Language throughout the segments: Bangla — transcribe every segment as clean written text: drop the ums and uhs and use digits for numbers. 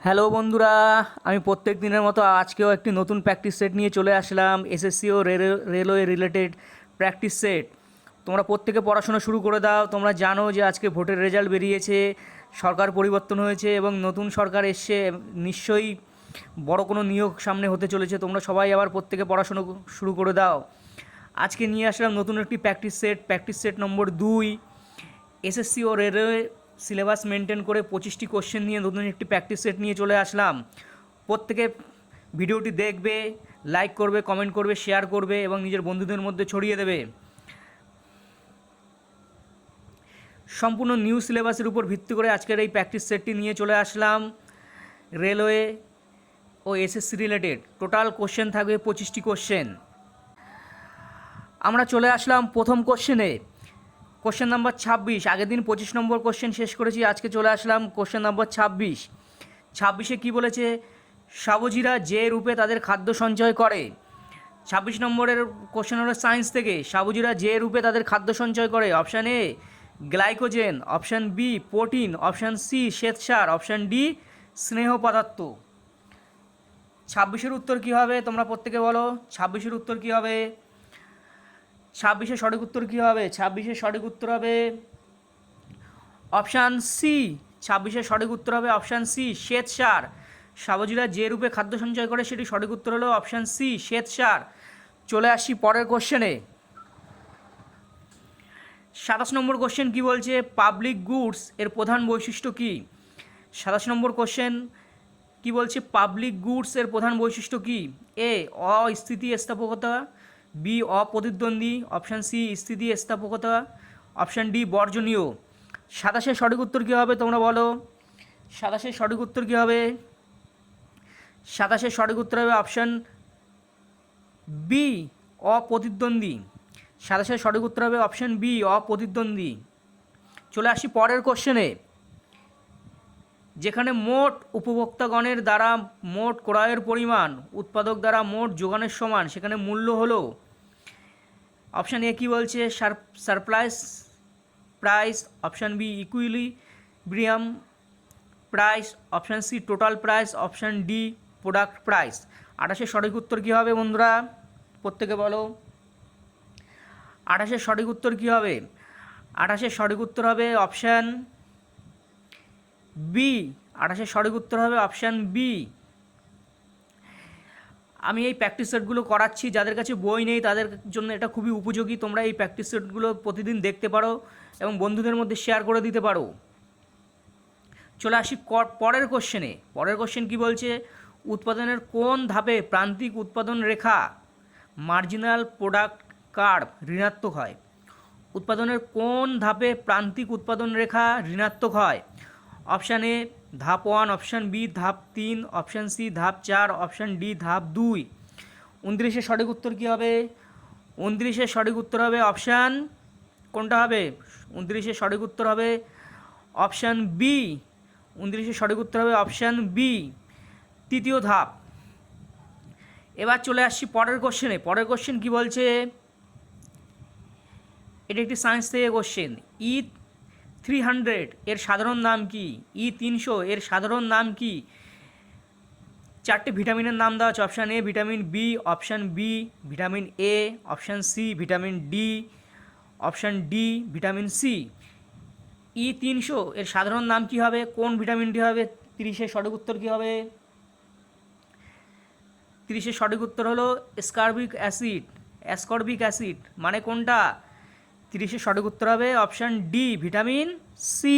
হ্যালো বন্ধুরা, আমি প্রত্যেক দিনের মতো আজকেও একটি নতুন প্র্যাকটিস সেট নিয়ে চলে আসলাম। এসএসসি ও রেলওয়ে রিলেটেড প্র্যাকটিস সেট। তোমরা প্রত্যেকে পড়াশোনা শুরু করে দাও। তোমরা জানো যে আজকে ভোটের রেজাল্ট বেরিয়েছে, সরকার পরিবর্তন হয়েছে এবং নতুন সরকার এসছে। নিশ্চয়ই বড় কোনো নিয়োগ সামনে হতে চলেছে। তোমরা সবাই আবার প্রত্যেকে পড়াশোনা শুরু করে দাও। আজকে নিয়ে আসলাম নতুন একটি প্র্যাকটিস সেট নম্বর 2। এসএসসি ও রেলওয়ে সিলেবাস মেনটেন করে 25টি কোশ্চেন নিয়ে নতুন একটি প্র্যাকটিস সেট নিয়ে চলে আসলাম। প্রত্যেকে ভিডিওটি দেখবে, লাইক করবে, কমেন্ট করবে, শেয়ার করবে এবং নিজের বন্ধুদের মধ্যে ছড়িয়ে দেবে। সম্পূর্ণ নিউ সিলেবাসের উপর ভিত্তি করে আজকের এই প্র্যাকটিস সেটটি নিয়ে চলে আসলাম। রেলওয়ে ও এসএসসি রিলেটেড টোটাল কোশ্চেন থাকবে 25টি কোশ্চেন। আমরা চলে আসলাম প্রথম কোশ্চেনে। Question number 26। আগের দিন 25 নম্বর কোশ্চেন শেষ করেছি, আজকে চলে আসলাম কোশ্চেন নাম্বার 26। 26-এ কী বলেছে? সাবুজিরা যে রূপে তাদের খাদ্য সঞ্চয় করে। 26 নম্বরের কোশ্চেন হলো সায়েন্স থেকে। সাবুজিরা যে রূপে তাদের খাদ্য সঞ্চয় করে। Option A glycogen, option B protein, option C শ্বেতসার, অপশান ডি স্নেহ পদার্থ। 26-এর উত্তর কী হবে? তোমরা প্রত্যেকে বলো 26-এর উত্তর কী হবে? 26-এর সঠিক উত্তর কী হবে? 26-এর সঠিক উত্তর হবে অপশান সি। 26-এর সঠিক উত্তর হবে অপশান সি শ্বেতসার। সাবুজিরা যে রূপে খাদ্য সঞ্চয় করে সেটি সঠিক উত্তর হলো অপশান সি শ্বেতসার। চলে আসি পরের কোশ্চেনে। 27 নম্বর কোশ্চেন কী বলছে? পাবলিক গুডস এর প্রধান বৈশিষ্ট্য কী? 27 নম্বর কোশ্চেন কী বলছে? পাবলিক গুডস এর প্রধান বৈশিষ্ট্য কী? এ অস্থিতিস্থাপকতা, বি অপ্রতিদ্বন্দ্বী, অপশান সি স্থিতিস্থাপকতা, অপশান ডি বর্জনীয়। 27-এর সঠিক উত্তর কী হবে? তোমরা বলো 27-এর সঠিক উত্তর কী হবে? 27-এর সঠিক উত্তর হবে অপশান বি অপ্রতিদ্বন্দ্বী। 27-এর সঠিক উত্তর হবে অপশান বি অপ্রতিদ্বন্দ্বী। চলে আসি পরের কোশ্চেনে। যেখানে মোট উপভোক্তাগণের দ্বারা মোট ক্রয়ের পরিমাণ উৎপাদক দ্বারা মোট যোগানের সমান, সেখানে মূল্য হলো অপশান এ কী বলছে? Surplus price, option B equilibrium price, option C total price, option D product price. 28-এর সঠিক উত্তর কী হবে বন্ধুরা? প্রত্যেকে বলো 28-এর সঠিক উত্তর কী হবে? 28-এর সঠিক উত্তর হবে অপশান বি। 28-এর সঠিক উত্তর হবে অপশান বি। আমি এই প্র্যাকটিস সেটগুলো করাচ্ছি, যাদের কাছে বই নেই তাদের জন্য এটা খুবই উপযোগী। তোমরা এই প্র্যাকটিস সেটগুলো প্রতিদিন দেখতে পারো এবং বন্ধুদের মধ্যে শেয়ার করে দিতে পারো। চলে আসি পরের কোশ্চেনে। পরের কোশ্চেন কী বলছে? উৎপাদনের কোন ধাপে প্রান্তিক উৎপাদন রেখা মার্জিনাল প্রোডাক্ট কার্ভ ঋণাত্মক হয়? উৎপাদনের কোন ধাপে প্রান্তিক উৎপাদন রেখা ঋণাত্মক হয়? অপশান এ ধাপ 1, অপশান বি ধাপ 3, অপশান সি ধাপ 4, অপশান ডি ধাপ 2। 29-এর সঠিক উত্তর কী হবে? 29-এর সঠিক উত্তর হবে অপশান কোনটা হবে? 29-এর সঠিক উত্তর হবে অপশান বি। 29-এর সঠিক উত্তর হবে অপশান বি তৃতীয় ধাপ। এবার চলে আসছি পরের কোশ্চেনে। পরের কোশ্চেন কী বলছে? এটা একটি সায়েন্স থেকে কোশ্চেন। E300 এর সাধারণ নাম কি? E300 এর সাধারণ নাম কি? 4টে ভিটামিনের নাম দেওয়া আছে। Option A vitamin B, option B vitamin A, option C vitamin D, option D vitamin C. E300 এর সাধারণ নাম কি হবে? কোন ভিটামিনটি হবে? 30-এর সঠিক উত্তর কী হবে? 30-এর সঠিক উত্তর হলো অ্যাসকর্বিক অ্যাসিড। মানে কোনটা? 30-এর সঠিক উত্তর হবে অপশান ডি ভিটামিন সি।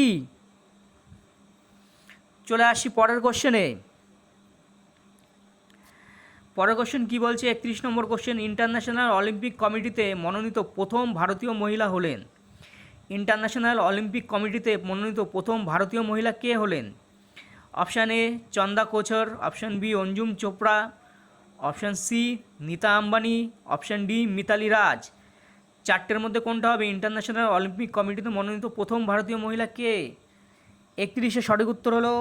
চলে আসি পরের কোশ্চেনে। পরের কোশ্চেন কী বলছে? 31 নম্বর কোশ্চেন। ইন্টারন্যাশনাল অলিম্পিক কমিটিতে মনোনীত প্রথম ভারতীয় মহিলা হলেন? ইন্টারন্যাশনাল অলিম্পিক কমিটিতে মনোনীত প্রথম ভারতীয় মহিলা কে হলেন? Option A Chanda Kochhar, option B Anjum Chopra, option C Nita Ambani, option D Mithali Raj. 4টের মধ্যে কোনটা হবে? ইন্টারন্যাশনাল অলিম্পিক কমিটিতে মনোনীত প্রথম ভারতীয় মহিলা কে? 31-এর সঠিক উত্তর হলো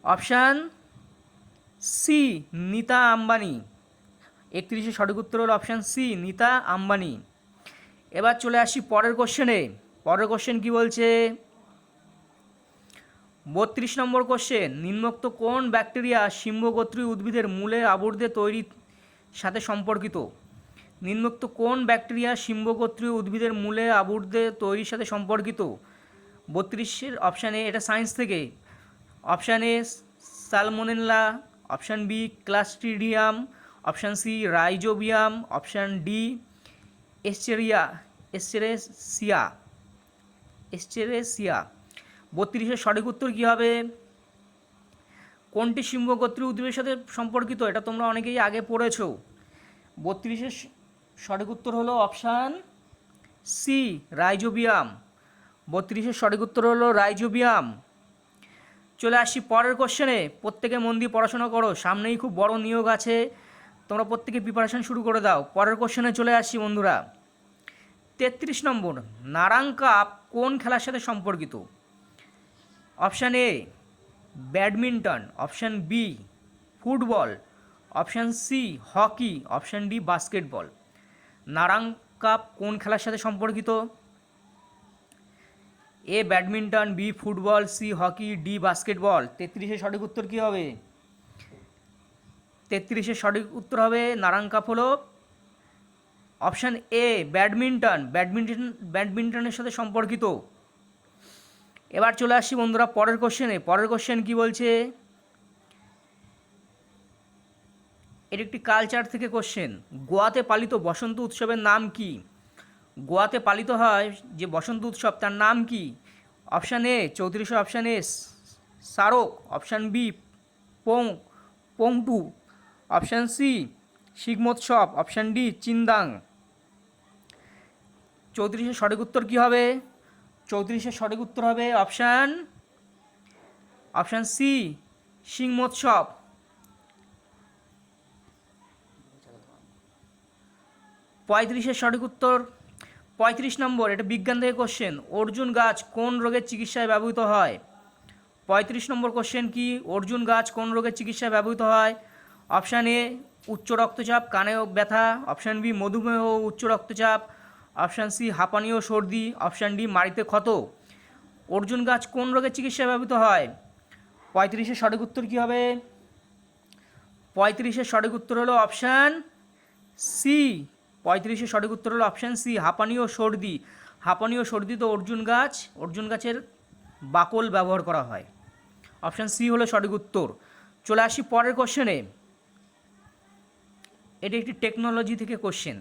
অপশান সি নীতা আম্বানি। 31-এর সঠিক উত্তর হলো অপশান সি নীতা আম্বানি। এবার চলে আসি পরের কোশ্চেনে। পরের কোশ্চেন কী বলছে? 32 নম্বর কোশ্চেন, নিম্নোক্ত কোন ব্যাকটেরিয়া সিম্বগোত্রীয় উদ্ভিদের মূলে আবর্তে তৈরির সাথে সম্পর্কিত? নিম্নোক্ত কোন ব্যাকটেরিয়া সিম্বগোত্রীয় উদ্ভিদের মূলে আবর্তে তৈরির সাথে সম্পর্কিত? 32-এর অপশান এ, এটা সায়েন্স থেকে। Option A salmonella, option B clostridium, option C rhizobium, option D asteraceae. 32-এর সঠিক উত্তর কী হবে? কোনটি সিম্বগোত্রীয় উদ্ভিদের সাথে সম্পর্কিত? এটা তোমরা অনেকেই আগে পড়েছো। 32-এর সঠিক উত্তর হলো অপশান সি রাইজোবিয়াম। 32-এর সঠিক উত্তর হলো রাইজোবিয়াম। চলে আসি পরের কোশ্চেনে। প্রত্যেকে মন দিয়ে পড়াশোনা করো, সামনেই খুব বড় নিয়োগ আছে, তোমরা প্রত্যেকে প্রিপারেশান শুরু করে দাও। পরের কোশ্চেনে চলে আসি বন্ধুরা। 33 নম্বর, নারাং কাপ কোন খেলার সাথে সম্পর্কিত? Option A badminton, option B football, option C hockey, option D basketball. Narang cup কোন খেলার সাথে সম্পর্কিত? A badminton, B football, C hockey, D basketball. 33-এর সঠিক উত্তর কী হবে? 33-এর সঠিক উত্তর হবে নারাং কাপ হলো অপশান এ ব্যাডমিন্টন। ব্যাডমিন্টনের সাথে সম্পর্কিত। এবার চলে আসছি বন্ধুরা পরের কোশ্চেনে। পরের কোশ্চেন কি বলছে? এর একটি কালচার থেকে কোশ্চেন। গোয়াতে পালিত বসন্ত উৎসবের নাম কি? গোয়াতে পালিত হয় যে বসন্ত উৎসব তার নাম কি? Option A 34, option A Sarak, option B Pongtu, option C Shigmotsav, option D Chindang. 34-এর সঠিক উত্তর কী হবে? 34-এর সঠিক উত্তর হবে অপশান সি শিগমোৎসব। 35-এর সঠিক উত্তর 35 নম্বর, এটা বিজ্ঞান থেকে কোশ্চেন। অর্জুন গাছ কোন রোগের চিকিৎসায় ব্যবহৃত হয়? 35 নম্বর কোশ্চেন কি? অর্জুন গাছ কোন রোগের চিকিৎসায় ব্যবহৃত হয়? অপশান এ উচ্চ রক্তচাপ, কানে ব্যথা, অপশান বি মধুমেহ ও উচ্চ রক্তচাপ, অপশান সি হাঁপানি ও সর্দি, অপশান ডি মাড়িতে ক্ষত। অর্জুন গাছ কোন রোগের চিকিৎসায় ব্যবহৃত হয়? 35-এর সঠিক উত্তর কী হবে? 35-এর সঠিক উত্তর হলো অপশান সি। 35-এর সঠিক উত্তর হলো অপশান সি হাঁপানি ও সর্দি। হাঁপানি ও সর্দিতে অর্জুন গাছের বাকল ব্যবহার করা হয়। অপশান সি হলো সঠিক উত্তর। চলে আসি পরের কোশ্চেনে। এটি একটি টেকনোলজি থেকে কোশ্চেন।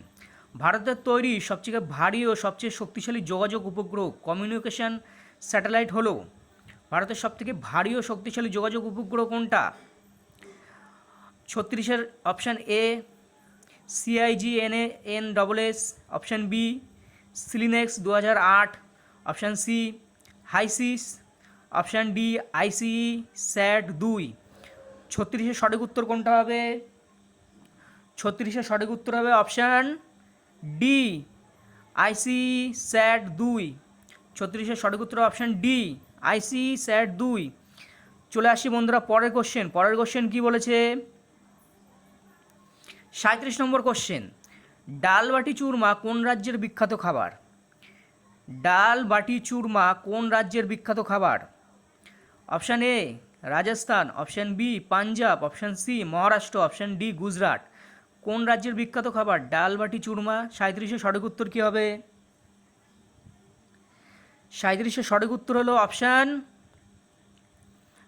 ভারতের তৈরি সবচেয়ে ভারী ও সবচেয়ে শক্তিশালী যোগাযোগ উপগ্রহ কমিউনিকেশন স্যাটেলাইট হলো? ভারতের সবথেকে ভারী ও শক্তিশালী যোগাযোগ উপগ্রহ কোনটা? 36-এর option A CIGNAS, option B সিলিনেক্স 2008, option C HySIS, option D ICE SAT-2। 36-এর সঠিক উত্তর কোনটা হবে? 36-এর সঠিক উত্তর হবে অপশান ডি ICE SAT-2। 36-এর সঠিক উত্তর অপশান ডি ICE SAT-2। চলে আসি বন্ধুরা পরের কোশ্চেন। পরের কোশ্চেন কি বলেছে? 37 নম্বর কোশ্চেন। ডাল বাটি চুরমা কোন রাজ্যের বিখ্যাত খাবার? ডাল বাটি চুরমা কোন রাজ্যের বিখ্যাত খাবার? Option A Rajasthan, option B Punjab, option C Maharashtra, option D Gujarat. কোন রাজ্যের বিখ্যাত খাবার ডাল বাটি চুরমা? 37-এর সঠিক উত্তর কী হবে? 37-এর সঠিক উত্তর হলো অপশান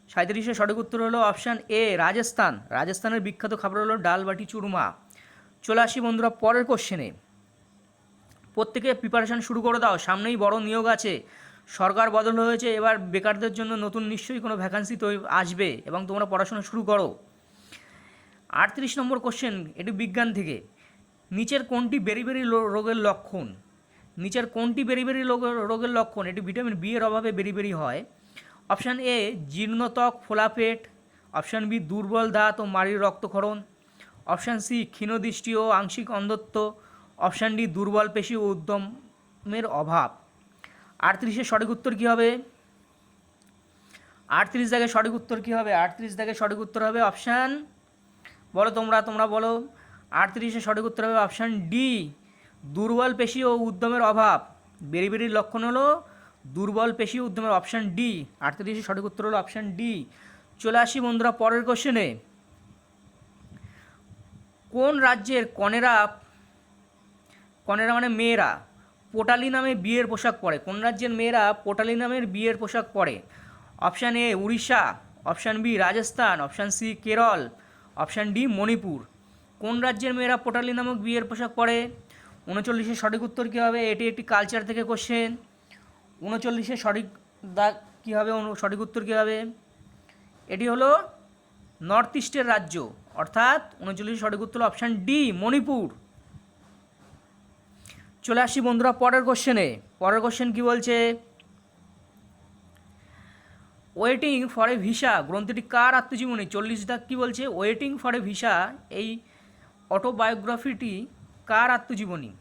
37-এর সঠিক উত্তর হলো অপশান এ রাজস্থান। রাজস্থানের বিখ্যাত খাবার হলো ডাল বাটি চুরমা। চলে আসি বন্ধুরা পরের কোশ্চেনে। প্রত্যেকে প্রিপারেশান শুরু করে দাও, সামনেই বড় নিয়োগ আছে। সরকার বদল হয়েছে, এবার বেকারদের জন্য নতুন নিশ্চয়ই কোনো ভ্যাকান্সি আসবে এবং তোমরা পড়াশোনা শুরু করো। 38 নম্বর কোশ্চেন, এটি বিজ্ঞান থেকে। নিচের কোনটি বেরিবেরি রোগের লক্ষণ? নিচের কোনটি বেরিবেরি রোগের লক্ষণ? এটি ভিটামিন বি এর অভাবে বেরিবেরি হয়। অপশান এ জীর্ণ ত্বক, ফোলা পেট, অপশান বি দুর্বল দাঁত ও মাড়ির রক্তক্ষরণ, অপশান সি ক্ষীণদৃষ্টি ও আংশিক অন্ধত্ব, অপশান ডি দুর্বল পেশি ও উদ্যমের অভাব। 38-এর সঠিক উত্তর কী হবে? 38 দাগের সঠিক উত্তর কী হবে? 38 দাগের সঠিক উত্তর হবে অপশান, বলো তোমরা বলো। 38-এর সঠিক উত্তর হবে অপশান ডি দুর্বল পেশি ও উদ্যমের অভাব। বেরিবেরির লক্ষণ হলো দুর্বল পেশি উদ্যমের, অপশান ডি। 38 সঠিক উত্তর হলো অপশান ডি। চলে আসি বন্ধুরা পরের কোশ্চেনে। কোন রাজ্যের কনেরা, কনেরা মানে মেয়েরা, পোটালি নামে বিয়ের পোশাক পরে? কোন রাজ্যের মেয়েরা পোটালি নামের বিয়ের পোশাক পরে? Option A Orissa, option B Rajasthan, option C Kerala, option D Manipur. কোন রাজ্যের মেয়েরা পোটালি নামক বিয়ের পোশাক পরে? 39 সঠিক উত্তর কী হবে? এটি একটি কালচার থেকে কোশ্চেন। 39 সঠিক কী হবে? সঠিক উত্তর কী হবে? এটি হলো নর্থ ইস্টের রাজ্য, অর্থাৎ 39 সঠিক উত্তর অপশান ডি মণিপুর। চলে আসি বন্ধুরা পরের কোশ্চেনে। পরের কোশ্চেন কি বলছে? ওয়েটিং ফর এ ভিসা গ্রন্থটি কার আত্মজীবনী? 40 দাগ কী বলছে? ওয়েটিং ফর এ ভিসা এই অটোবায়োগ্রাফিটি কার আত্মজীবনী?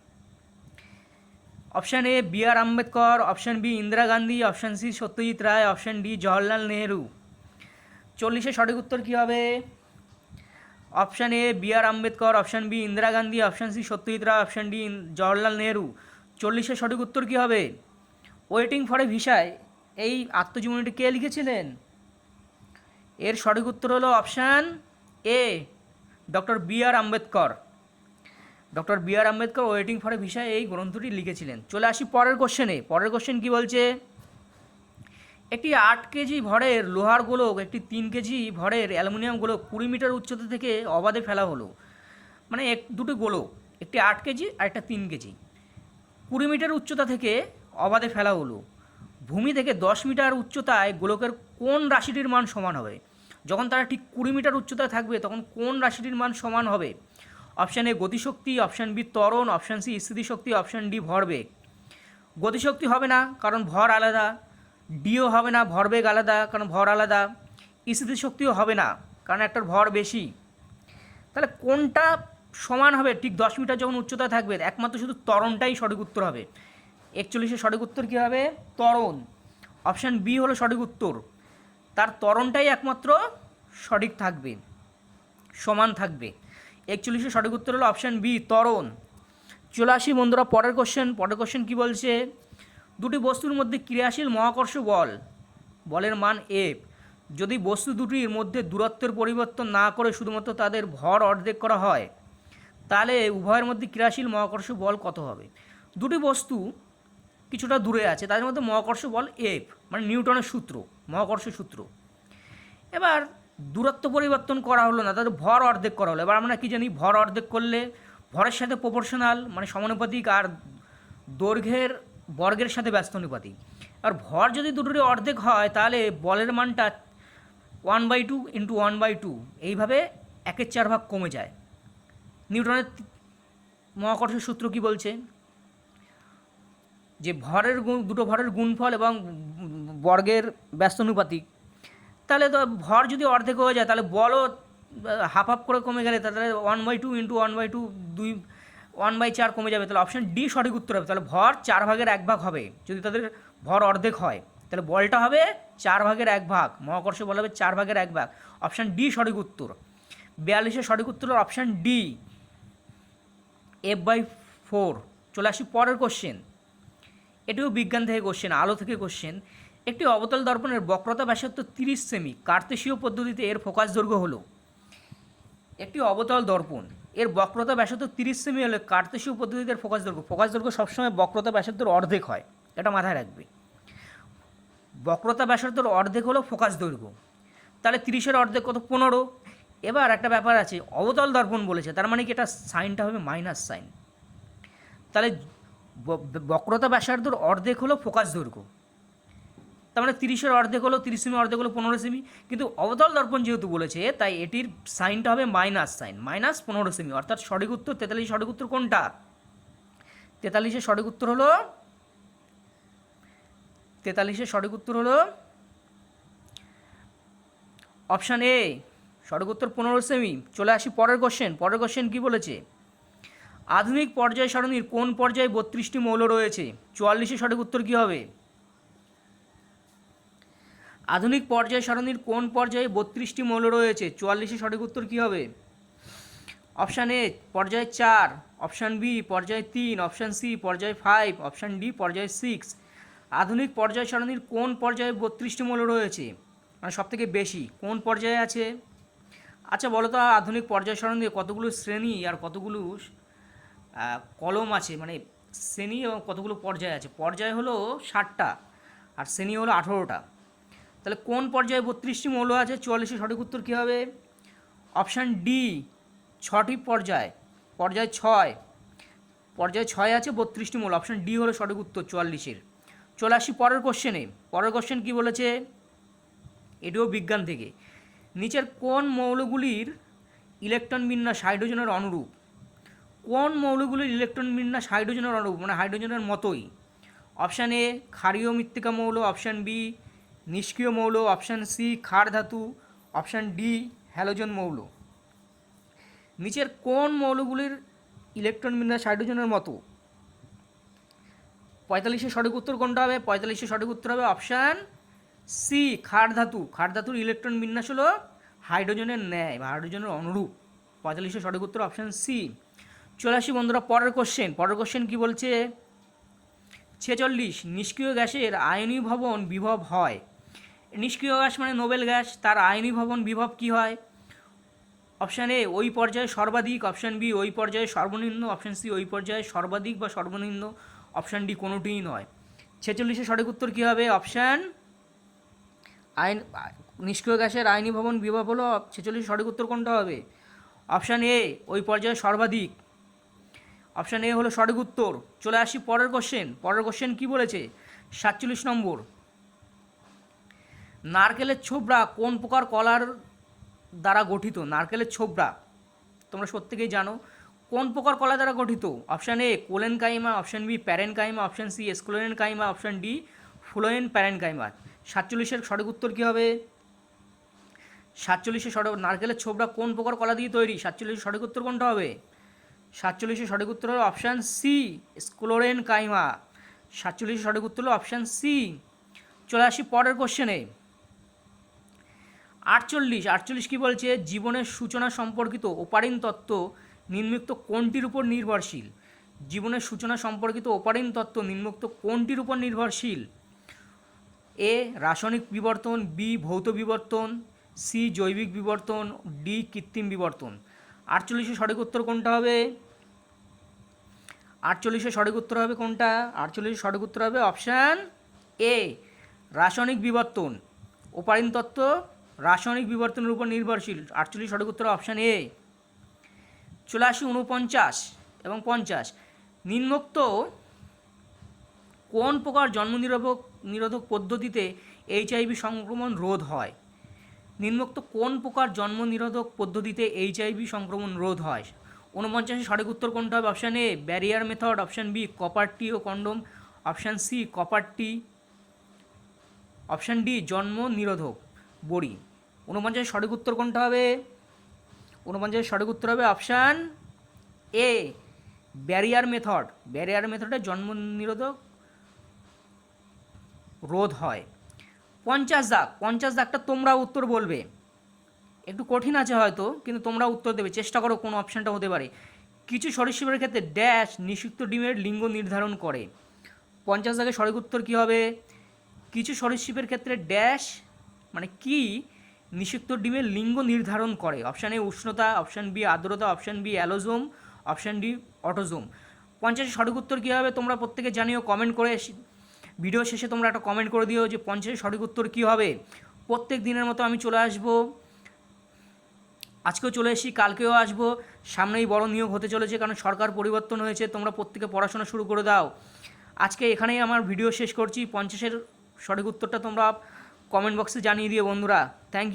Option A B R Ambedkar, option B Indira Gandhi, option C Satyajit Ray, option D Jawaharlal Nehru. 40 সঠিক উত্তর কী হবে? Option A B R Ambedkar, option B Indira Gandhi, option C Satyajit Ray, option D Jawaharlal Nehru. 40 সঠিক উত্তর কী হবে? ওয়েটিং ফর এ ভিসায় এই আত্মজীবনীটি কে লিখেছিলেন? এর সঠিক উত্তর হলো option A doctor B R Ambedkar. Doctor B R Ambedkar waiting for a ভিসায় এই গ্রন্থটি লিখেছিলেন। চলে আসি পরের কোশ্চেনে। পরের কোশ্চেন কি বলছে? একটি 8 কেজি ভরের লোহার গোলক, একটি 3 কেজি ভরের অ্যালুমিনিয়াম গোলক 20 মিটার উচ্চতা থেকে অবাধে ফেলা হলো। মানে দুটো গোলক, একটি 8 কেজি আর একটা 3 কেজি, 20 মিটার উচ্চতা থেকে অবাধে ফেলা হলো। ভূমি থেকে 10 মিটার উচ্চতায় গোলকের কোন রাশিটির মান সমান হবে? যখন তারা ঠিক 20 মিটার উচ্চতায় থাকবে তখন কোন রাশিটির মান সমান হবে? অপশান এ গতিশক্তি, অপশান বি ত্বরণ, অপশান সি স্থিতিশক্তি, অপশান ডি ভরবেগ। গতিশক্তি হবে না, কারণ ভর আলাদা। ডিও হবে না, ভরবেগ আলাদা, কারণ ভর আলাদা। স্থিতিশক্তিও হবে না, কারণ একটার ভর বেশি। তাহলে কোনটা সমান হবে ঠিক 10 মিটার যখন উচ্চতায় থাকবে? একমাত্র শুধু ত্বরণটাই সঠিক উত্তর হবে। 41 সঠিক উত্তর কী হবে? ত্বরণ। অপশান বি হলো সঠিক উত্তর, তার ত্বরণটাই একমাত্র সঠিক থাকবে, সমান থাকবে। 41 সঠিক উত্তর হলো অপশান বি ত্বরণ। চলে আসি বন্ধুরা পরের কোশ্চেন। পরের কোশ্চেন কী বলছে? দুটি বস্তুর মধ্যে ক্রিয়াশীল মহাকর্ষ বল, বলের মান এফ, যদি বস্তু দুটির মধ্যে দূরত্বের পরিবর্তন না করে শুধুমাত্র তাদের ভর অর্ধেক করা হয়, তাহলে উভয়ের মধ্যে ক্রিয়াশীল মহাকর্ষ বল কত হবে? দুটি বস্তু কিছুটা দূরে আছে, তাদের মধ্যে মহাকর্ষ বল এফ, মানে নিউটনের সূত্র, মহাকর্ষ সূত্র। এবার দূরত্ব পরিবর্তন করা হলো না, তাদের ভর অর্ধেক করা হলো। এবার আমরা কি জানি? ভর অর্ধেক করলে ভরের সাথে প্রপোর্শনাল, মানে সমানুপাতিক, আর দৈর্ঘ্যের বর্গের সাথে ব্যস্তানুপাতিক। আর ভর যদি দুটোরই অর্ধেক হয় তাহলে বলের মানটা 1/2 × 1/2 এইভাবে 1/4 ভাগ কমে যায়। নিউটনের মহাকর্ষ সূত্র কি বলছে? যে ভরের দুটো ভরের গুণফল এবং বর্গের ব্যস্তানুপাতিক। তাহলে তো ভর যদি অর্ধেক হয়ে যায় তাহলে বলও হাফ হাফ করে কমে গেলে তাহলে 1/2 × 1/2 1/4 কমে যাবে। তাহলে অপশান ডি সঠিক উত্তর হবে। তাহলে ভর 4 ভাগের 1 ভাগ হবে। যদি তাদের ভর অর্ধেক হয় তাহলে বলটা হবে 4 ভাগের 1 ভাগ, মহাকর্ষ বল হবে 4 ভাগের 1 ভাগ। অপশান ডি সঠিক উত্তর। 42 সঠিক উত্তর অপশান ডি F/4। চলে আসি পরের কোশ্চেন। এটিও বিজ্ঞান থেকে কোশ্চেন, আলো থেকে কোশ্চেন। একটি অবতল দর্পণের বক্রতা ব্যাসার্ধ 30 সেমি, কার্তেশীয় পদ্ধতিতে এর ফোকাস দৈর্ঘ্য হলো। একটি অবতল দর্পণ এর বক্রতা ব্যাসার্ধ 30 সেমি হলে কার্তেশীয় পদ্ধতিতে এর ফোকাস দৈর্ঘ্য সবসময় বক্রতা ব্যাসার্ধের অর্ধেক হয়, এটা মাথায় রাখবে। বক্রতা ব্যাসার্ধের অর্ধেক হলো ফোকাস দৈর্ঘ্য। তাহলে 30-এর অর্ধেক কত? 15। এবার একটা ব্যাপার আছে, অবতল দর্পণ বলেছে, তার মানে কি এটা সাইনটা হবে মাইনাস সাইন। তাহলে বক্রতা ব্যাসার্ধর অর্ধেক হলো ফোকাস দৈর্ঘ্য, তার মানে 30-এর অর্ধেক হলো 30 সেমি, অর্ধেক হলো 15 সেমি। কিন্তু অবতল দর্পণ যেহেতু বলেছে তাই এটির সাইনটা হবে মাইনাস সাইন, -15 সেমি। অর্থাৎ সঠিক উত্তর 43। সঠিক উত্তর কোনটা? 43-এর সঠিক উত্তর হলো 43-এর সঠিক উত্তর হলো অপশান এ, সঠিক উত্তর 15 সেমি। চলে আসি পরের কোশ্চেন। পরের কোশ্চেন কী বলেছে? আধুনিক পর্যায় সারণীর কোন পর্যায়ে 32টি মৌল রয়েছে? 44-এর সঠিক উত্তর কী হবে? আধুনিক পর্যায় সারণীর কোন পর্যায়ে 32টি মৌল রয়েছে? 44-এর সঠিক উত্তর কী হবে? অপশান এ পর্যায় 4, অপশান বি পর্যায় 3, অপশান সি পর্যায় 5, অপশান ডি পর্যায় 6। আধুনিক পর্যায় সারণীর কোন পর্যায়ে 32টি মৌল রয়েছে, মানে সবথেকে বেশি কোন পর্যায়ে আছে? আচ্ছা বলো তো, আধুনিক পর্যায় সারণীর কতগুলো শ্রেণী আর কতগুলো কলম আছে, মানে শ্রেণী এবং কতগুলো পর্যায় আছে? পর্যায় হলো 60টা আর শ্রেণী হলো 18টা। তাহলে কোন পর্যায়ে 32টি মৌল আছে? 44 সঠিক উত্তর কী হবে? অপশান ডি, 6টি পর্যায়, পর্যায় 6, পর্যায় 6 আছে 32টি মৌল, অপশান ডি হলো সঠিক উত্তর 44-এর। চলে আসি পরের কোশ্চেনে। পরের কোশ্চেন কী বলেছে? এটিও বিজ্ঞান থেকে। নিচের কোন মৌলগুলির ইলেকট্রন বিন্যাস হাইড্রোজেনের অনুরূপ? কোন মৌলগুলির ইলেকট্রন বিন্যাস হাইড্রোজেনের অনুরূপ, মানে হাইড্রোজেনের মতোই? অপশান এ ক্ষারীয় মৃত্তিকা মৌল, অপশান বি নিষ্ক্রিয় মৌল, অপশান সি ক্ষার ধাতু, অপশান ডি হ্যালোজেন মৌল। নিচের কোন মৌলগুলির ইলেকট্রন বিন্যাস হাইড্রোজেনের মতো? 45-এর সঠিক উত্তর কোনটা হবে? 45-এর সঠিক উত্তর হবে অপশান সি ক্ষার ধাতু। ক্ষার ধাতুর ইলেকট্রন বিন্যাস হলো হাইড্রোজেনের ন্যায় বা হাইড্রোজেনের অনুরূপ। 45-এর সঠিক উত্তর অপশান সি। চলে আসি বন্ধুরা পরের কোশ্চেন। পরের কোশ্চেন কী বলছে? 46 নিষ্ক্রিয় গ্যাসের আয়নীভবন বিভব হয়। নিষ্ক্রিয় গ্যাস মানে নোবেল গ্যাস, তার আয়নীভবন বিভব কী হয়? অপশান এ ওই পর্যায়ে সর্বাধিক, অপশান বি ওই পর্যায়ে সর্বনিম্ন, অপশান সি ওই পর্যায়ে সর্বাধিক বা সর্বনিম্ন, অপশান ডি কোনোটিই নয়। 46-এর সঠিক উত্তর কী হবে? অপশান নিষ্ক্রিয় গ্যাসের আয়নীভবন বিভব হলো 46 সঠিক উত্তর কোনটা হবে? অপশান এ ওই পর্যায়ে সর্বাধিক, অপশান এ হলো সঠিক উত্তর। চলে আসি পরের কোশ্চেন। পরের কোশ্চেন কী বলেছে? 47 নম্বর। নারকেলের ছোবড়া কোন প্রকার কলার দ্বারা গঠিত? নারকেলের ছোবড়া তোমরা প্রত্যেকেই জানো কোন প্রকার কলা দ্বারা গঠিত? Option A collenchyma, option B parenchyma, option C sclerenchyma, option D phloem parenchyma. 47-এর সঠিক উত্তর কী হবে? 47-এর সঠিক নারকেলের ছোবড়া কোন প্রকার কলা দিয়ে তৈরি? 47-এর সঠিক উত্তর কোনটা হবে? 47-এর সঠিক উত্তর হলো অপশান সি স্ক্লোরেন কাইমা। 47-এর সঠিক উত্তর হলো অপশান সি। চলে আসি পরের কোশ্চেনে। 48 কী বলছে? জীবনের সূচনা সম্পর্কিত ওপারিন তত্ত্ব নিম্নোক্ত কোনটির উপর নির্ভরশীল? জীবনের সূচনা সম্পর্কিত ওপারিন তত্ত্ব নিম্নোক্ত কোনটির উপর নির্ভরশীল? এ রাসায়নিক বিবর্তন, বি ভৌত বিবর্তন, সি জৈবিক বিবর্তন, ডি কৃত্রিম বিবর্তন। 48-এর সঠিক উত্তর কোনটা হবে? 48-এর সঠিক উত্তর হবে কোনটা? 48-এর সঠিক উত্তর হবে অপশান এ রাসায়নিক বিবর্তন। ওপারিন তত্ত্ব রাসায়নিক বিবর্তনের উপর নির্ভরশীল। 48 সঠিক উত্তর অপশান এ। চলে আসি 49 এবং 50। নিম্নোক্ত কোন প্রকার জন্ম নিরোধক পদ্ধতিতে HIV সংক্রমণ রোধ হয়? নিম্নোক্ত কোন প্রকার জন্ম নিরোধক পদ্ধতিতে HIV সংক্রমণ রোধ হয়? 49-এর সঠিক উত্তর কোনটা হবে? Option A barrier method, option B copper T ও condom, option C copper T, option D জন্ম নিরোধক বড়ি। 49-এর সঠিক উত্তর কোনটা হবে? 49-এর সঠিক উত্তর হবে option A barrier method. Barrier মেথডে জন্ম নিরোধক রোধ হয়। 50 দাগটা তোমরা উত্তর বলবে, একটু কঠিন আছে হয়তো, কিন্তু তোমরা উত্তর দেবে, চেষ্টা করো কোন অপশানটা হতে পারে। কিছু সরীসৃপের ক্ষেত্রে ড্যাশ নিষিক্ত ডিমের লিঙ্গ নির্ধারণ করে। 50 দাগের সঠিক উত্তর কী হবে? কিছু সরীসৃপের ক্ষেত্রে ড্যাশ মানে কি নিষিক্ত ডিমের লিঙ্গ নির্ধারণ করে? অপশান এ উষ্ণতা, অপশান বি আর্দ্রতা, option B allosome, option D autosome. 50-এর সঠিক উত্তর কী হবে তোমরা প্রত্যেকে জানিও কমেন্ট করে। ভিডিও শেষে তোমরা একটা কমেন্ট করে দিও যে 50-এর সঠিক উত্তর কী হবে। প্রত্যেক দিনের মতো আমি চলে আসবো, আজকেও চলে এসেছি, কালকেও আসবো। সামনেই বড় নিয়োগ হতে চলেছে, কারণ সরকার পরিবর্তন হয়েছে। তোমরা প্রত্যেকে পড়াশোনা শুরু করে দাও। আজকে এখানেই আমার ভিডিও শেষ করছি। 50-এর সঠিক উত্তরটা তোমরা কমেন্ট বক্সে জানিয়ে দিও বন্ধুরা। Thank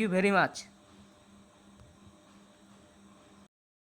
you very much.